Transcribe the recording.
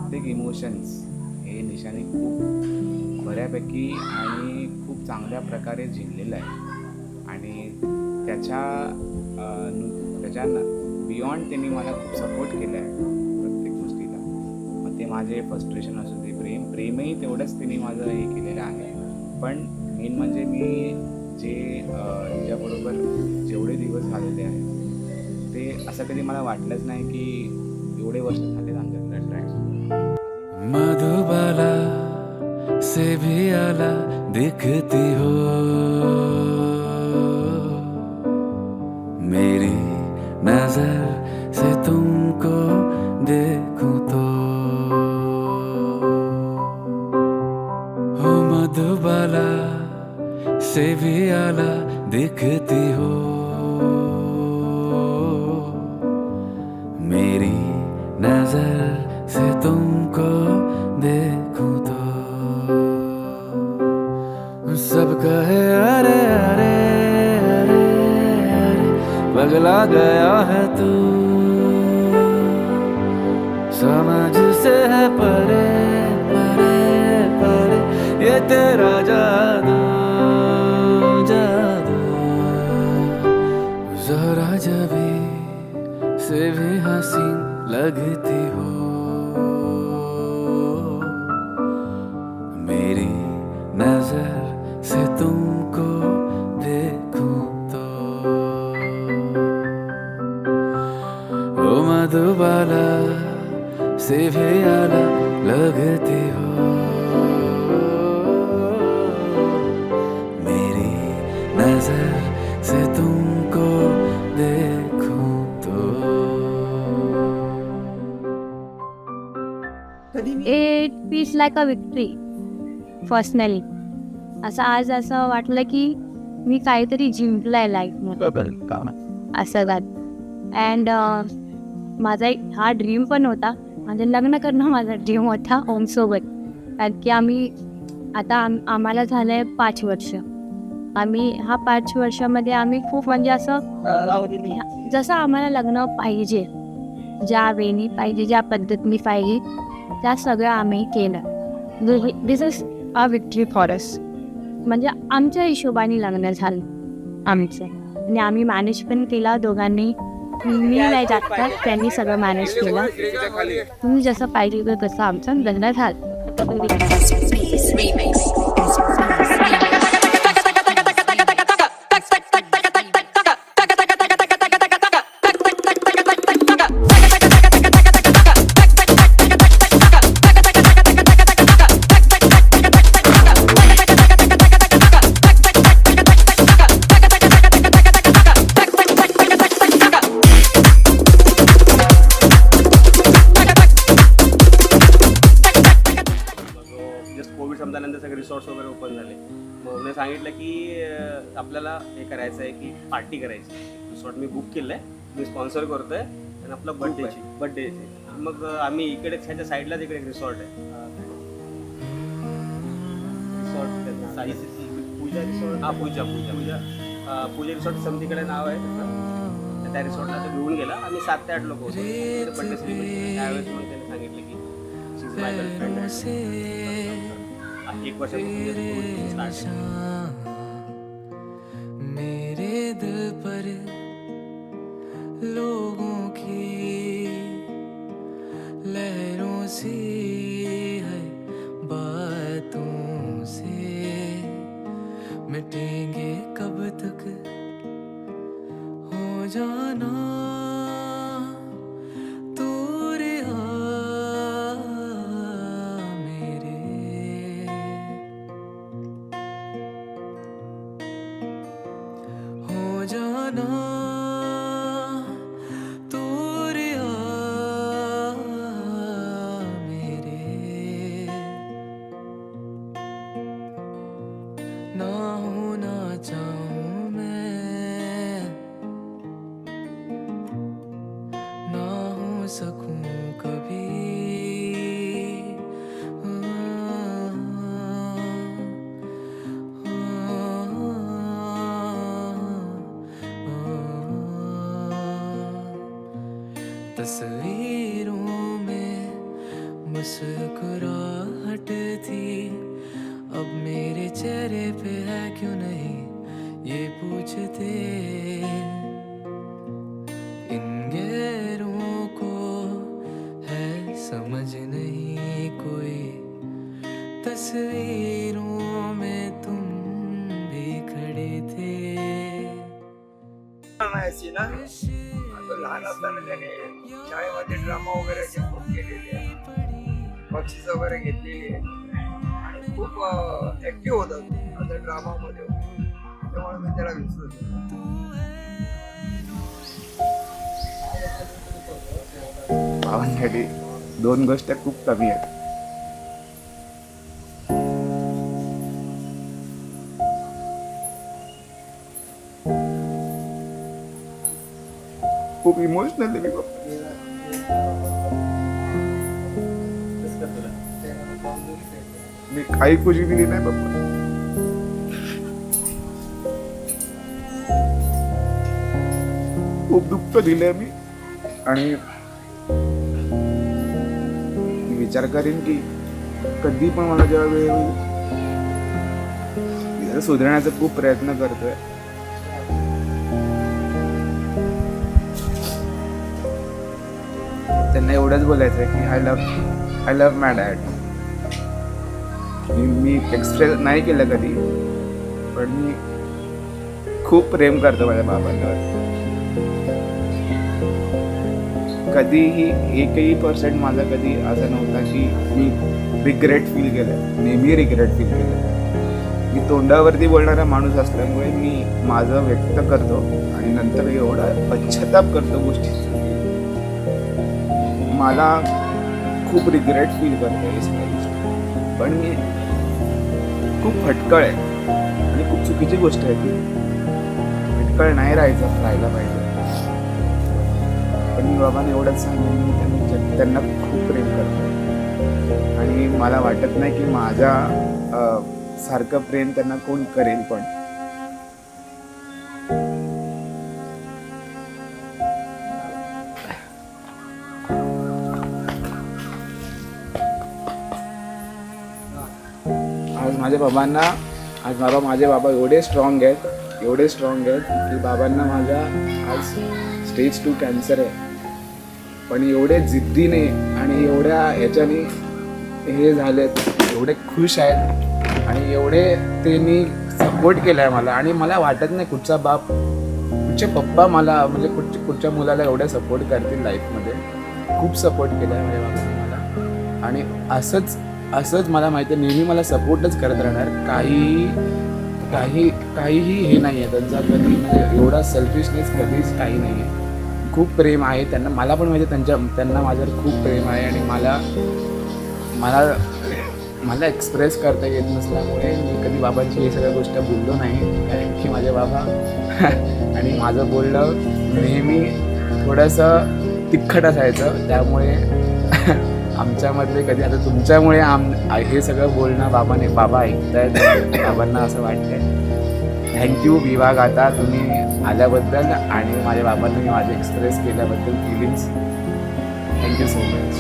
प्रत्येक इमोशन्स हे निशाने खूप बऱ्यापैकी आणि खूप चांगल्या प्रकारे झेललेलं आहे आणि त्याच्या त्याच्या बियॉन्ड त्यांनी मला खूप सपोर्ट केलं आहे प्रत्येक गोष्टीला. मग ते माझे फ्रस्ट्रेशन असू दे, प्रेमही तेवढंच त्यांनी माझं हे केलेलं आहे. पण मेन म्हणजे मी जे तिच्याबरोबर जेवढे दिवस घालवले आहेत ते असं कधी मला वाटलंच नाही की एवढे वर्ष झाले आमच्या फ्लॅट. मधुबाला से भी आला दिखती हो मेरी नजर से तुमको देखूं तो हो मधुबाला से भी आला दिखती हो मेरी नजर से तुमको देखूं तो सब कहे अरे अरे अरे अरे पगला गया है तू समझ से है परे परे परे ये तेरा जादू जादू जरा जबी से भी हसीन लगती हो मेरी नजर से तुमको देखूं तो ओ मधुबाला से भी आला लगती हो मेरी नजर से तुमको देखूं तो it feels like a victory personally. असं आज असं वाटलं की मी काहीतरी जिंकलंय लाईफमध्ये असं झालं. अँड माझा एक हा ड्रीम पण होता, म्हणजे लग्न करणं माझा ड्रीम होता ओमसोबत. कारण की आम्हाला झालं आहे 5 वर्ष. आम्ही 5 वर्षामध्ये आम्ही खूप म्हणजे असं जसं आम्हाला लग्न पाहिजे, ज्या वेळी पाहिजे, ज्या पद्धतीने पाहिजे, त्या सगळं आम्ही केलं. This is a victory for us. म्हणजे आमच्या हिशोबाने लग्न झालं आमचं आणि आम्ही मॅनेज पण केला दोघांनी. मी नाही जात तर त्यांनी सगळं मॅनेज केलं. तुम्ही जसं पाहिजे होतं तसं आमचं लग्न झालं. जस्ट कोविड संपल्यानंतर सगळे रिसॉर्ट्स वगैरे ओपन झाले. मग मी सांगितलं की आपल्याला हे करायचं आहे की पार्टी करायची. रिसॉर्ट मी बुक केलं आहे, मी स्पॉन्सर करतो आहे आणि आपलं बड्डेची. मग आम्ही इकडे ह्याच्या साईडलाच इकडे एक रिसॉर्ट आहे. रिसॉर्ट पूजा रिसॉर्ट. हां पूजा रिसॉर्ट समतीकडे नाव आहे त्याचं. तर त्या रिसॉर्टला तो घेऊन गेला. आम्ही 7 ते 8 लोक होतो. बड्डे सेलिब्रेशन त्यावेळेस मग त्याने सांगितलं की शी इज माय गर्लफ्रेंड. 1 वर्षापासून स्टार्ट. मेरे दिल पर लोगों की लहरों सी है बातों से मिटेंगे कब तक हो जाना दूर मेरे हो जाना दूर मेरे ना होना चाहूं मैं ना हो सकूं कभी तस्वीरों में बस थे, इन गैरों को है समझ नहीं कोई, तस्वीरों में तुम भी खड़े थे. म्हणायची ना आता लहान असताना त्याने शाळेमध्ये ड्रामा वगैरे असे खूप केलेले आहे, बक्षीस वगैरे घेतलेली आहे आणि खूप ऍक्टिव्ह होता तो आता ड्रामामध्ये. त्यामुळे मी त्याला विसरतो. भावांसाठी दोन गोष्टी खूप कमी आहेत. खूप इमोशनल आहे मी पप्पा. मी काही खुशी दिली नाही पप्पा. खूप दुःख दिलंय मी आणि मी विचार करेन की कधी पण मला जेव्हा वेळ होईल मी जरा सुधारण्याचा खूप प्रयत्न करतोय. त्यांना एवढंच बोलायचं आहे की I love my dad. Me express नाही केलं कधी, पण मी खूप प्रेम करतो माझ्या बाबांवर. कधीही एकही % माझा कधी असं नव्हता की मी रिग्रेट फील केलं. नेहमी रिग्रेट फील केलं. मी तोंडावरती बोलणारा माणूस असल्यामुळे मी माझं व्यक्त करतो आणि नंतर एवढा पश्चाताप करतो गोष्टीचा. मला खूप रिग्रेट फील करतो हे सगळ्या गोष्टी, पण मी खूप फटकळ आहे आणि खूप चुकीची गोष्ट आहे ती. फटकळ नाही राहायला पाहिजे. पण मी बाबांना एवढंच सांगेन मी त्यांना खूप प्रेम करतो आणि मला वाटत नाही की माझ्या सारखं प्रेम त्यांना कोण करेल. पण माझे बाबा एवढे स्ट्रॉंग आहेत की बाबांना माझ्या आज स्टेज 2 कॅन्सर आहे, पण एवढे जिद्दीने आणि एवढ्या ह्याच्याने हे झालेत, एवढे खुश आहेत आणि एवढे त्यांनी सपोर्ट केला आहे मला. आणि मला वाटत नाही कुठचा बाप कुठचे पप्पा मला म्हणजे कुठच्या मुलाला एवढे सपोर्ट करतील लाईफमध्ये. खूप सपोर्ट केला आहे माझ्या बाबांनी मला आणि असंच मला माहिती आहे नेहमी मला सपोर्टच करत राहणार. काहीही हे नाही आहे त्यांचा कधी, म्हणजे एवढा सेल्फिशनेस कधीच काही नाही आहे. खूप प्रेम आहे त्यांना. मला पण माहिती आहे त्यांना माझ्यावर खूप प्रेम आहे आणि मला एक्सप्रेस करता येत नसल्यामुळे मी कधी बाबांची हे सगळ्या गोष्ट बोललो नाही. कारण की माझे बाबा आणि माझं बोलणं नेहमी थोडंसं तिखट असायचं. त्यामुळे आमच्यामधले कधी आता तुमच्यामुळे हे सगळं बोलणं बाबा ऐकतायत. बाबांना असं वाटतंय. थँक्यू विवाह गाथा तुम्ही आल्याबद्दल आणि माझ्या बाबांनी माझे एक्सप्रेस केल्याबद्दल फिलिंग्स. Thank you so much.